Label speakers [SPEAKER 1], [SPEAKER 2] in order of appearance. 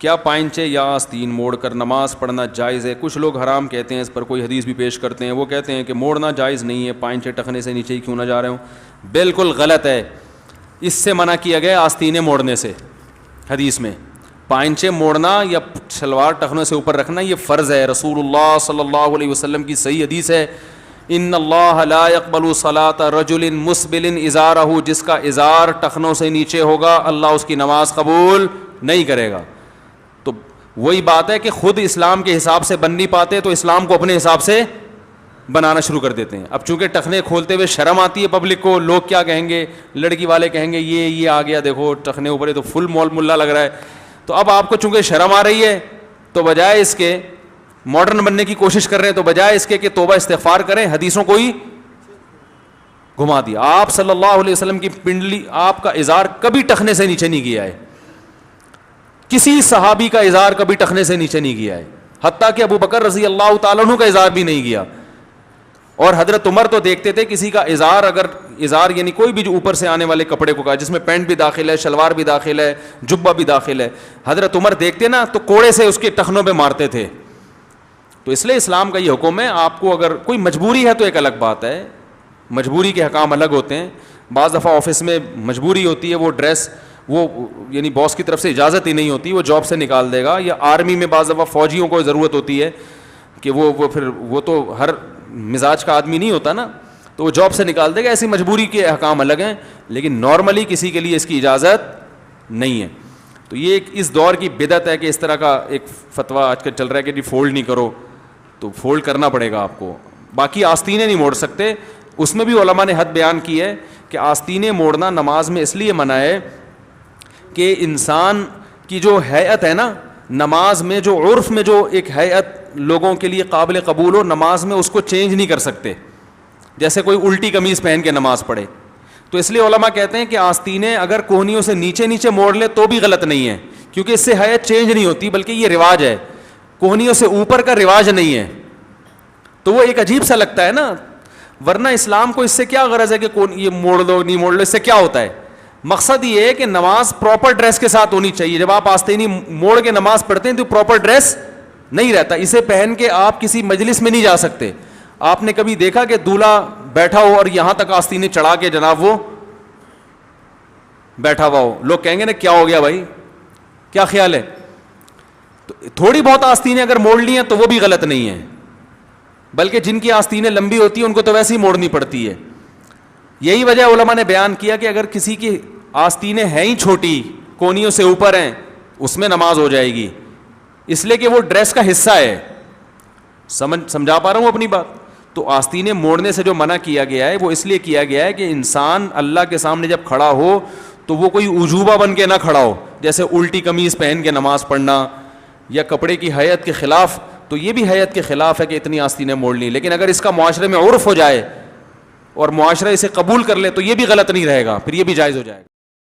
[SPEAKER 1] کیا پائنچے یا آستین موڑ کر نماز پڑھنا جائز ہے؟ کچھ لوگ حرام کہتے ہیں، اس پر کوئی حدیث بھی پیش کرتے ہیں. وہ کہتے ہیں کہ موڑنا جائز نہیں ہے، پائنچے ٹخنے سے نیچے ہی کیوں نہ جا رہے ہوں. بالکل غلط ہے. اس سے منع کیا گیا آستینیں موڑنے سے. حدیث میں پائنچے موڑنا یا شلوار ٹخنوں سے اوپر رکھنا یہ فرض ہے. رسول اللہ صلی اللہ علیہ وسلم کی صحیح حدیث ہے، ان اللہ لا يقبل صلاة رجل مسبل ازارہ، جس کا ازار ٹخنوں سے نیچے ہوگا اللہ اس کی نماز قبول نہیں کرے گا. تو وہی بات ہے کہ خود اسلام کے حساب سے بن نہیں پاتے تو اسلام کو اپنے حساب سے بنانا شروع کر دیتے ہیں. اب چونکہ ٹخنے کھولتے ہوئے شرم آتی ہے پبلک کو، لوگ کیا کہیں گے، لڑکی والے کہیں گے یہ آ گیا دیکھو ٹخنے اوپر تو فل مول ملا لگ رہا ہے. تو اب آپ کو چونکہ شرم آ رہی ہے تو بجائے اس کے ماڈرن بننے کی کوشش کر رہے ہیں، تو بجائے اس کے کہ توبہ استغفار کریں، حدیثوں کو ہی گھما دیا. آپ صلی اللہ علیہ وسلم کی پنڈلی، آپ کا ازار کبھی ٹخنے سے نیچے نہیں گیا ہے. کسی صحابی کا ازار کبھی ٹخنے سے نیچے نہیں گیا ہے، حتیٰ کہ ابو بکر رضی اللہ تعالیٰ عنہ کا ازار بھی نہیں گیا. اور حضرت عمر تو دیکھتے تھے کسی کا ازار، اگر ازار یعنی کوئی بھی جو اوپر سے آنے والے کپڑے کو کہا، جس میں پینٹ بھی داخل ہے، شلوار بھی داخل ہے، جبہ بھی داخل ہے، حضرت عمر دیکھتے نا تو کوڑے سے اس کے ٹخنوں پہ مارتے تھے. تو اس لیے اسلام کا یہ حکم ہے. آپ کو اگر کوئی مجبوری ہے تو ایک الگ بات ہے، مجبوری کے حکام الگ ہوتے ہیں. بعض دفعہ آفس میں مجبوری ہوتی ہے، وہ ڈریس وہ یعنی باس کی طرف سے اجازت ہی نہیں ہوتی، وہ جاب سے نکال دے گا. یا آرمی میں بعض دفعہ فوجیوں کو ضرورت ہوتی ہے کہ وہ تو ہر مزاج کا آدمی نہیں ہوتا نا، تو وہ جاب سے نکال دے گا. ایسی مجبوری کے احکام الگ ہیں، لیکن نارملی کسی کے لیے اس کی اجازت نہیں ہے. تو یہ اس دور کی بدعت ہے کہ اس طرح کا ایک فتویٰ آج کل چل رہا ہے کہ جی فولڈ نہیں کرو، تو فولڈ کرنا پڑے گا آپ کو. باقی آستینیں نہیں موڑ سکتے. اس میں بھی علماء نے حد بیان کی ہے کہ آستینیں موڑنا نماز میں اس لیے منع ہے کہ انسان کی جو ہیئت ہے نا، نماز میں جو عرف میں جو ایک ہیئت لوگوں کے لیے قابل قبول ہو، نماز میں اس کو چینج نہیں کر سکتے. جیسے کوئی الٹی قمیض پہن کے نماز پڑھے، تو اس لیے علماء کہتے ہیں کہ آستینیں اگر کوہنیوں سے نیچے نیچے موڑ لے تو بھی غلط نہیں ہے، کیونکہ اس سے ہیئت چینج نہیں ہوتی، بلکہ یہ رواج ہے. کوہنیوں سے اوپر کا رواج نہیں ہے، تو وہ ایک عجیب سا لگتا ہے نا. ورنہ اسلام کو اس سے کیا غرض ہے کہ یہ موڑ دو نہیں موڑ لو، اس سے کیا ہوتا ہے؟ مقصد یہ ہے کہ نماز پراپر ڈریس کے ساتھ ہونی چاہیے. جب آپ آستینی موڑ کے نماز پڑھتے ہیں تو پراپر ڈریس نہیں رہتا. اسے پہن کے آپ کسی مجلس میں نہیں جا سکتے. آپ نے کبھی دیکھا کہ دولہا بیٹھا ہو اور یہاں تک آستینیں چڑھا کے جناب وہ بیٹھا ہوا ہو؟ لوگ کہیں گے نا کیا ہو گیا بھائی، کیا خیال ہے؟ تو تھوڑی بہت آستینیں اگر موڑ لی ہیں تو وہ بھی غلط نہیں ہے، بلکہ جن کی آستینیں لمبی ہوتی ہیں ان کو تو ویسے ہی موڑنی پڑتی ہے. یہی وجہ علماء نے بیان کیا کہ اگر کسی کی آستینیں ہیں ہی چھوٹی، کونیوں سے اوپر ہیں، اس میں نماز ہو جائے گی، اس لیے کہ وہ ڈریس کا حصہ ہے. سمجھا پا رہا ہوں اپنی بات؟ تو آستینیں موڑنے سے جو منع کیا گیا ہے وہ اس لیے کیا گیا ہے کہ انسان اللہ کے سامنے جب کھڑا ہو تو وہ کوئی عجوبہ بن کے نہ کھڑا ہو، جیسے الٹی قمیض پہن کے نماز پڑھنا یا کپڑے کی ہیئت کے خلاف. تو یہ بھی ہیئت کے خلاف ہے کہ اتنی آستینیں موڑ لیں. لیکن اگر اس کا معاشرے میں عرف ہو جائے اور معاشرہ اسے قبول کر لے تو یہ بھی غلط نہیں رہے گا، پھر یہ بھی جائز ہو جائے گا.